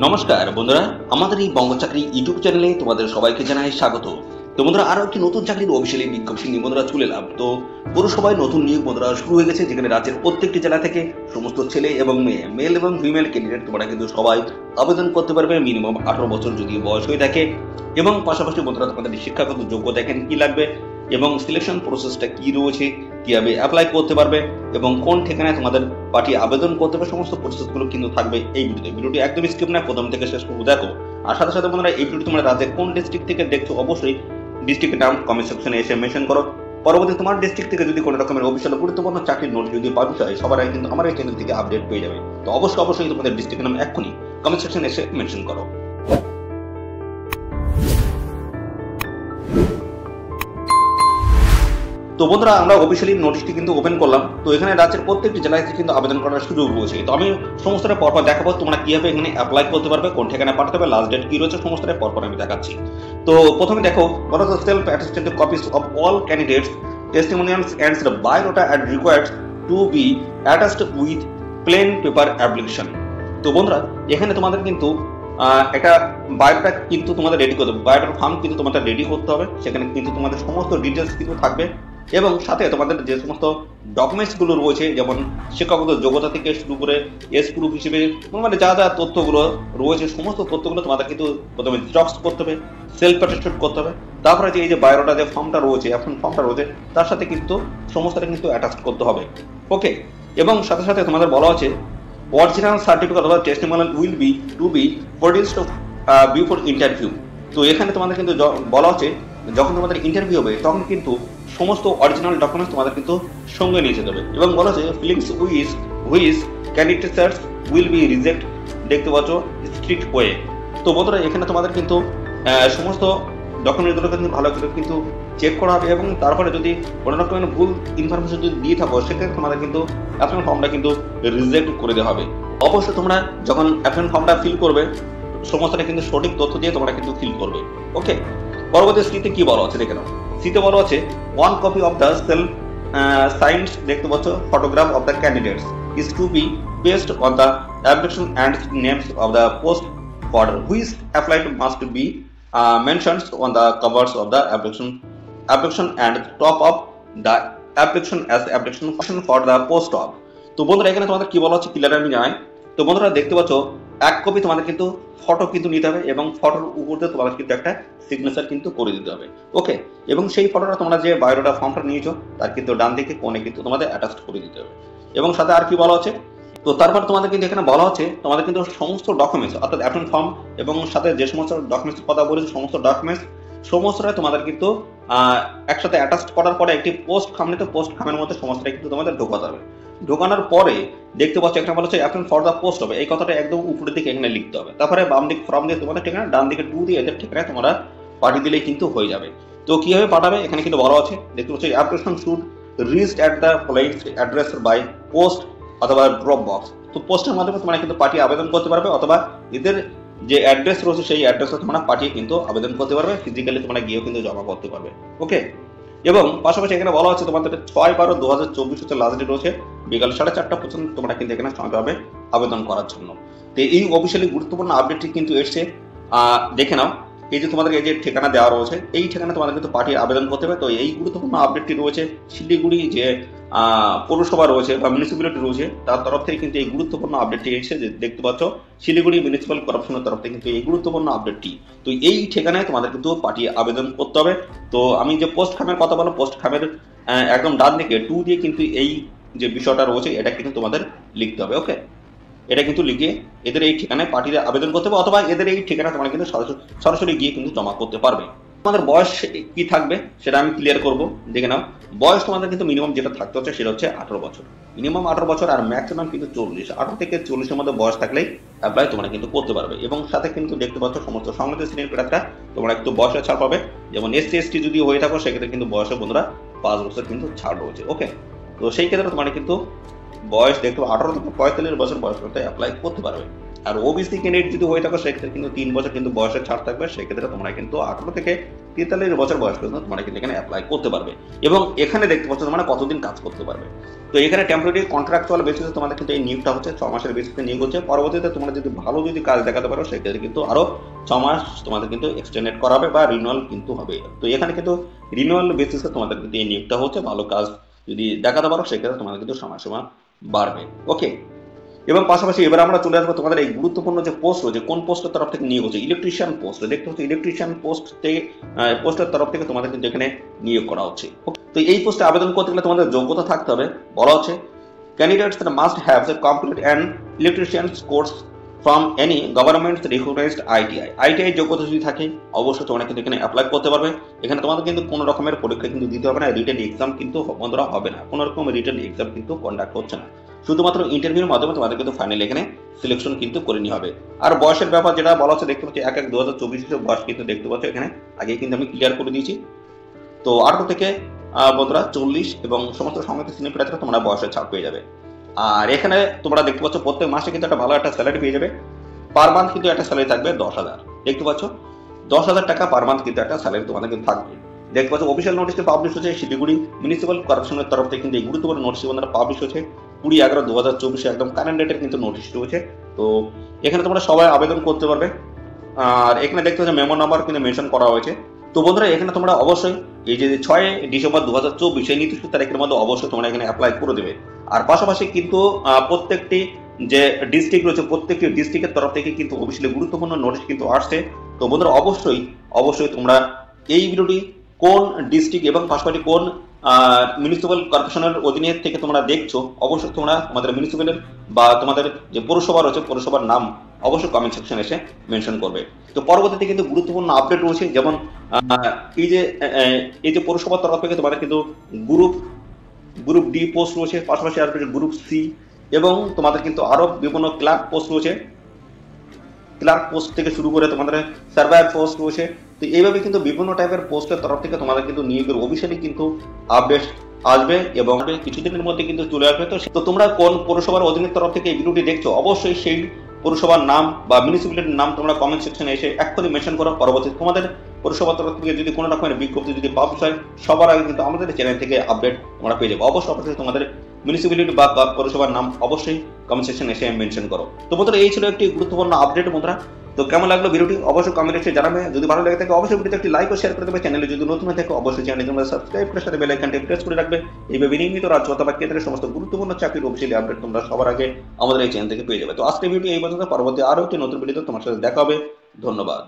নমস্কার বন্ধুরা, আমাদের এই বঙ্গ চাকরি ইউটিউব চ্যানেলে তোমাদের সবাইকে জানাই স্বাগত। তো বন্ধুরা, আরো একটি নতুন চাকরির অফিসিয়ালি বিজ্ঞপ্তি নিয়ে বন্ধুরা চলে এলাম। তো পৌরসভায় নতুন নিয়োগ বন্ধুরা শুরু হয়ে গেছে, যেখানে রাজ্যের প্রত্যেকটি জেলা থেকে সমস্ত ছেলে এবং মেয়ে, মেল এবং ফিমেল ক্যান্ডিডেট তোমরা কিন্তু সবাই আবেদন করতে পারবে। মিনিমাম 18 বছর যদি বয়স হয়ে থাকে, এবং পাশাপাশি বন্ধুরা তোমাদের শিক্ষাগত যোগ্যতা এখানে কি লাগবে এবং সিলেকশন প্রসেসটা কি রয়েছে, কিভাবে অ্যাপ্লাই করতে পারবে এবং কোন ঠিকানায় তোমাদের পার্টি আবেদন করতে হবে, সমস্ত প্রসেসগুলো কিন্তু থাকবে এই ভিডিওটি একদম স্কিপ না, প্রথম থেকে শেষ পর্যন্ত দেখো। আর সাথে সাথে বন্ধুরা, এই ভিডিওটি তোমরা রাজ্যের কোন ডিস্ট্রিক্ট থেকে দেখছো অবশ্যই ডিস্ট্রিক্টের নাম কমেন্ট সেকশনে এসে মেনশন করো। পরবর্তী তোমার ডিস্ট্রিক্ট থেকে যদি কোনো রকমের অফিসিয়াল গুরুত্বপূর্ণ চাকরির নোট যদি পাবলিশ হয়, সবার আগে কিন্তু আমার এই চ্যানেল থেকে আপডেট পেয়ে যাবে। তো অবশ্যই তোমাদের ডিস্ট্রিক্টের নাম এক্ষুনি কমেন্ট সেকশনে এসে মেনশন করো। তো বন্ধুরা, আমরা অফিসিয়ালি নোটিশটি কিন্তু ওপেন করলাম। তো এখানে রাজ্যের প্রত্যেকটি জেলায় কিন্তু আবেদন করার সুযোগ রয়েছে। তো আমি সমস্তটা পরপর দেখাবো, তোমরা কিভাবে এখানে অ্যাপ্লাই করতে পারবে, কোন ঠিকানায় পাঠাতে হবে, লাস্ট ডেট কি রয়েছে, সমস্তটা পরপর আমি দেখাচ্ছি। তো প্রথমে দেখো, what are the self-attested copies of all candidates testimonials and the biodata and required to be attached with plain paper application। তো বন্ধুরা, এখানে তোমাদের কিন্তু একটা বায়োডাটা কিন্তু তোমাদের রেডি করতে হবে, বায়োডাটা ফর্ম কিন্তু তোমাদের রেডি করতে হবে। সেখানে কিন্তু তোমাদের সমস্ত ডিটেলস কিন্তু থাকবে, এবং সাথে তোমাদের যে সমস্ত ডকুমেন্টস গুলো রয়েছে, যেমন শিক্ষাগত যোগ্যতা থেকে শুরু করে এজ প্রুফ হিসেবে মানে যা যা তথ্যগুলো রয়েছে, সমস্ত তথ্যগুলো তোমাদের কিন্তু প্রথমে জেরক্স করতে হবে, সেলফ অ্যাটেস্টেড করতে হবে। তারপরে যে এই যে বায়োডাটা যে ফর্মটা রয়েছে, এখন ফর্মটা রয়েছে, তার সাথে কিন্তু সমস্তটা কিন্তু অ্যাটাচ করতে হবে। ওকে, এবং সাথে সাথে তোমাদের বলা আছে অরিজিনাল সার্টিফিকেট অথবা testimonial will be to be produced before interview. তো এখানে তোমাদের কিন্তু বলা হচ্ছে, যখন তোমাদের ইন্টারভিউ হবে তখন কিন্তু সমস্ত অরিজিনাল ডকুমেন্টস তোমাদের কিন্তু সঙ্গে নিয়ে যেতে হবে। এবং বলা হচ্ছে feelings which candidates will be reject, দেখতে পাচ্ছ, স্ট্রিক্ট ওয়ে। তো বন্ধুরা, এখানে তোমাদের কিন্তু সমস্ত ডকুমেন্টগুলো কিন্তু ভালো করে কিন্তু চেক করা হবে, এবং তারপরে যদি কোনো রকমের ভুল ইনফরমেশন যদি দিয়ে থাকো, সেক্ষেত্রে তোমাদের কিন্তু অ্যাপ্লিকেশন ফর্মটা কিন্তু রিজেক্ট করে দেওয়া হবে। অবশ্যই তোমরা যখন অ্যাপ্লিকেশন ফর্মটা ফিল করবে, সমস্তটা কিন্তু সঠিক তথ্য দিয়ে তোমরা কিন্তু ফিল করবে। ওকে, পরবর্তী সিতে কি বলা আছে দেখে নাও। সিতে বলা আছে one copy of the self signed, দেখতে পাচ্ছ, photograph of the candidates is to be based on the application and names of the post for which applied must be mentioned on the covers of the application and top of the application as application for the post of। তো বন্ধুরা, এখানে তোমাদের কি বলা হচ্ছে clear আমি জানাই। তো বন্ধুরা, দেখতে পাচ্ছ এক কপি তোমাদের কিন্তু ফটো কিন্তু নিতে হবে, এবং ফটোর উপর দিয়ে তোমাদের কিন্তু একটা সিগনেচার কিন্তু করে দিতে হবে। ওকে, এবং সেই ফটোটা তোমরা যে বায়োডাটা ফর্মটা নিয়েছো তার কিন্তু ডান দিকে কোণে কিন্তু তোমাদের অ্যাটাচ করে দিতে হবে। এবং সাথে আর কি বলা হচ্ছে, তো তারপর তোমাদের কিন্তু এখানে বলা হচ্ছে তোমাদের কিন্তু সমস্ত ডকুমেন্টস, অর্থাৎ অ্যাপ্লিকেশন ফর্ম এবং সাথে যে সমস্ত ডকুমেন্টস কথা বলেছি, সমস্তটা তোমাদের কিন্তু একসাথে অ্যাটাচ করার পরে একটি পোস্ট খাম নিতে, পোস্ট খামের মধ্যে সমস্তটা কিন্তু তোমাদের ঢোকাতে হবে। ঢোকানোর পরে দেখতে পাচ্ছ এখানে বলা হচ্ছে অ্যাপ্লিকেশন ফর দ্য পোস্ট হবে, এই কথাটা একদম উপরের দিকে এখানে লিখতে হবে। তারপরে বাম দিক ফর্ম দিয়ে তোমাদের ঠিকানা, ডান দিকে টু দিয়ে এদের ঠিকানায় তোমরা পাঠিয়ে দিলেই কিন্তু হয়ে যাবে। তো কিভাবে পাঠাবে এখানে কিন্তু বলা আছে, দেখতে পাচ্ছ application should reached at the following address by post অথবা ড্রপ বক্স। তো পোস্টের মাধ্যমে তোমরা কিন্তু পাঠিয়ে আবেদন করতে পারবে, অথবা এদের যে অ্যাড্রেস রয়েছে সেই অ্যাড্রেসে তোমরা পাঠিয়ে কিন্তু আবেদন করতে পারবে, ফিজিক্যালি তোমরা গিয়েও কিন্তু জমা করতে পারবে। ওকে, এবং পাশাপাশি এখানে বলা হচ্ছে তোমাদের 6/12/2024 হচ্ছে লাস্ট ডেট রয়েছে, বিকাল 4:30 পর্যন্ত তোমরা কিন্তু এখানে সময় পাবে আবেদন করার জন্য। তো এই অফিসিয়ালি গুরুত্বপূর্ণ আপডেটটি কিন্তু এসছে, দেখে নাও। এই যে তোমাদের এই যে ঠিকানা দেওয়া রয়েছে, এই ঠিকানা তোমাদের কিন্তু পাঠিয়ে আবেদন করতে হবে। তো এই গুরুত্বপূর্ণ আপডেটটি রয়েছে শিলিগুড়ি যে পৌরসভা রয়েছে বা মিউনিসিপ্যালিটি রয়েছে, তার তরফ থেকে কিন্তু এই গুরুত্বপূর্ণ আপডেটটি এসেছে, যে দেখতে পাচ্ছ শিলিগুড়ি মিউনিসিপ্যাল কর্পোরেশনের তরফ থেকে কিন্তু এই গুরুত্বপূর্ণ আপডেটটি। তো এই ঠিকানায় তোমাদের কিন্তু পাঠিয়ে আবেদন করতে হবে। তো আমি যে পোস্ট খামের কথা বললাম, পোস্ট খামের একদম ডান দিকে টু দিয়ে কিন্তু এই যে বিষয়টা রয়েছে এটা কিন্তু তোমাদের লিখতে হবে। ওকে, এটা কিন্তু লিখে এদের এই ঠিকানায় পাঠিয়ে আবেদন করতে হবে, অথবা এদের এই ঠিকানা তোমরা কিন্তু সরাসরি গিয়ে কিন্তু জমা করতে পারবে। তোমাদের বয়স কি থাকবে সেটা আমি ক্লিয়ার করব, দেখে নাও। বয়স তোমাদের কিন্তু মিনিমাম যেটা থাকতে হচ্ছে সেটা হচ্ছে 18 বছর, মিনিমাম 18 বছর, আর ম্যাক্সিমাম কিন্তু 40। 18 থেকে 40-এর মধ্যে বয়স থাকলেই অ্যাপ্লাই তোমরা কিন্তু করতে পারবে। এবং সাথে কিন্তু দেখতে পাচ্ছ সমস্ত সংগঠিত শ্রেণীর প্রার্থীরা তোমরা একটু বয়সের ছাড় পাবে, যেমন SC/ST যদি হয়ে থাকো সেক্ষেত্রে কিন্তু বয়সে বন্ধুরা 5 বছর কিন্তু ছাড় রয়েছে। ওকে, তো সেই ক্ষেত্রে তোমরা কিন্তু বয়স দেখতে 18 থেকে 45 বছর বয়স করতে অ্যাপ্লাই করতে পারবে। আর ওবিসি ক্যান্ডিডেট যদি হয়ে থাকো সেক্ষেত্রে কিন্তু 3 বছর কিন্তু বয়সের ছাড় থাকবে, সেক্ষেত্রে তোমরা কিন্তু 18 থেকে 43 বছর বয়স পর্যন্ত তোমরা কিন্তু এখানে অ্যাপ্লাই করতে পারবে। এবং এখানে দেখতে পাচ্ছ তোমরা কতদিন কাজ করতে পারবে। তো এখানে টেম্পোরারি কন্ট্রাকচুয়াল বেসিসে তোমাদের কিন্তু এই নিয়োগটা হচ্ছে, 6 মাসের বেসিসে নিয়োগ হচ্ছে। পরবর্তীতে তোমরা যদি ভালো কাজ দেখাতে পারো সেক্ষেত্রে কিন্তু আরো 6 মাস তোমাদের কিন্তু এক্সটেন্ডেড করা হবে বা রিনিউয়াল কিন্তু হবে। তো এখানে কিন্তু রিনিউয়াল বেসিসে তোমাদের কিন্তু এই নিয়োগটা হচ্ছে, ভালো কাজ যদি দেখাতে পারো সেক্ষেত্রে তোমাদের কিন্তু সময়সীমা বাড়বে। ওকে, এবং পাশাপাশি এবার আমরা চলে আসবো তোমাদের এই গুরুত্বপূর্ণ যে পোস্ট রয়েছে, কোন পোস্টের তরফ থেকে নিয়োগ হচ্ছে, ইলেকট্রিশিয়ান পোস্ট। দেখতে হচ্ছে ইলেকট্রিশিয়ান পোস্টের তরফ থেকে তোমাদের কিন্তু এখানে নিয়োগ করা হচ্ছে। তো এই পোস্টে আবেদন করতে গেলে তোমাদের যোগ্যতা থাকতে হবে। বলা হচ্ছে candidates must have complete an electricians course from any government recognised ITI যোগ্যতা যদি থাকে অবশ্যই তোমরা কিন্তু এখানে অ্যাপ্লাই করতে পারবে। এখানে তোমাদের কিন্তু কোনো রকমের পরীক্ষা কিন্তু দিতে হবে না, রিটেন এক্সাম কিন্তু বন্ধুরা হবে না, কোনো রকম রিটেন এক্সাম কিন্তু কন্ডাক্ট হচ্ছে না, শুধুমাত্র ইন্টারভিউর মাধ্যমে তোমাদের কিন্তু ফাইনাল এখানে সিলেকশন কিন্তু করে নিতে হবে। আর বয়সের ব্যাপার যেটা বলা হচ্ছে দেখতে পাচ্ছি 1/1/2024 বয়স কিন্তু দেখতে পাচ্ছ এখানে আগে কিন্তু আমি ক্লিয়ার করে দিয়েছি। তো 18 থেকে বন্ধুরা 40 এবং সমস্ত সংগঠিত শ্রেণী প্রার্থীরা তোমরা বয়সের ছাড় পেয়ে যাবে। আর এখানে তোমরা দেখতে পাচ্ছ প্রত্যেক মাসে কিন্তু একটা ভালো একটা স্যালারি পেয়ে যাবে। পার মান্থ কিন্তু একটা স্যালারি থাকবে 10,000, দেখতে পাচ্ছ 10,000 টাকা পার মান্থ কিন্তু একটা স্যালারি তোমাদের কিন্তু থাকবে। দেখতে পাচ্ছ অফিসিয়াল নোটিশটি পাবলিশ হচ্ছে শিলিগুড়ি মিউনিসিপাল কর্পোরেশনের তরফ থেকে কিন্তু এই গুরুত্বপূর্ণ নোটিশ বন্ধুরা পাবলিশ হচ্ছে 20/11/2024 একদম কারেন্ট ডেটের কিন্তু নোটিশ রয়েছে। তো এখানে তোমরা সবাই আবেদন করতে পারবে। আর এখানে দেখতে পাচ্ছ মেমো নাম্বার কিন্তু মেনশন করা হয়েছে। তো বন্ধুরা এখানে তোমরা অবশ্যই এই যে 6 ডিসেম্বর 2024 এই নির্দিষ্ট তারিখের মধ্যে অবশ্যই তোমরা এখানে অ্যাপ্লাই করে দেবে। আর পাশাপাশি কিন্তু প্রত্যেকটি যে ডিস্ট্রিক্ট রয়েছে প্রত্যেকটি ডিস্ট্রিক্টের তরফ থেকে কিন্তু অবশ্যই গুরুত্বপূর্ণ নোটিশ কিন্তু আসছে। তো বন্ধুরা অবশ্যই তোমরা এই ভিডিওটি কোন ডিস্ট্রিক্ট এবং পাশাপাশি কোন মিউনিসিপাল কর্পোরেশনের অধীনে থেকে তোমরা দেখছো অবশ্যই তোমরা তোমাদের মিউনিসিপালের বা তোমাদের যে পৌরসভা রয়েছে পৌরসভার নাম অবশ্যই কমেন্ট সেকশনে এসে মেনশন করবে। তো পরবর্তীতে কিন্তু গুরুত্বপূর্ণ আপডেট রয়েছে, যেমন এই যে পৌরসভার তরফ থেকে তোমাদের কিন্তু গ্রুপ ডি পোস্ট রয়েছে, পাশাপাশি আসবে গ্রুপ সি এবং তোমাদের কিন্তু আরো বিভিন্ন ক্লার্ক পোস্ট রয়েছে, ক্লার্ক পোস্ট থেকে শুরু করে তোমাদের সার্ভার পোস্ট রয়েছে। তো এইভাবে কিন্তু বিভিন্ন টাইপের পোস্টের তরফ থেকে তোমাদের কিন্তু নিয়োগের অফিসিয়ালি কিন্তু আপডেট আসবে এবং কিছুদিনের মধ্যে কিন্তু চলে আসবে। তো তোমরা কোন পৌরসভার অধীনের তরফ থেকে এই ভিডিওটি দেখছো অবশ্যই সেই পৌরসভার নাম বা মিউনিসিপ্যালিটির নাম তোমরা কমেন্ট সেকশনে এসে এক্ষুনি মেনশন করো। পরবর্তীতে তোমাদের পৌরসভার তরফ থেকে যদি কোনো রকমের বিজ্ঞপ্তি যদি পাবলিশ হয় সবার আগে কিন্তু আমাদের চ্যানেল থেকে আপডেট তোমরা পেয়ে যাবে। অবশ্যই তোমাদের মিউনিসিপ্যালিটি বা পৌরসভার নাম অবশ্যই কমেন্ট সেকশনে এসে মেনশন করো। তো বন্ধুরা এই ছিল একটি গুরুত্বপূর্ণ আপডেট বন্ধুরা। তো কেমন লাগলো ভিডিওটি অবশ্যই কমেন্ট এসে জানাবে। যদি ভালো লাগে থাকে অবশ্যই ভিডিওতে একটি লাইক ও শেয়ার করে দেবে। চ্যানেলে যদি নতুন হয়ে থাকে অবশ্যই চ্যানেলটি তোমরা সাবস্ক্রাইব করে সাথে বেল আইকনটি প্রেস করে রাখবে। এইভাবে নিয়মিত রাজ্য অথবা কেন্দ্রের সমস্ত গুরুত্বপূর্ণ চাকরির অফিসিয়ালি আপডেট তোমরা সবার আগে আমাদের এই চ্যানেল থেকে পেয়ে যাবে। তো আজকের ভিডিও এই পর্যন্ত, পরবর্তী আরো একটি নতুন ভিডিওতে তোমার সাথে দেখা হবে। ধন্যবাদ।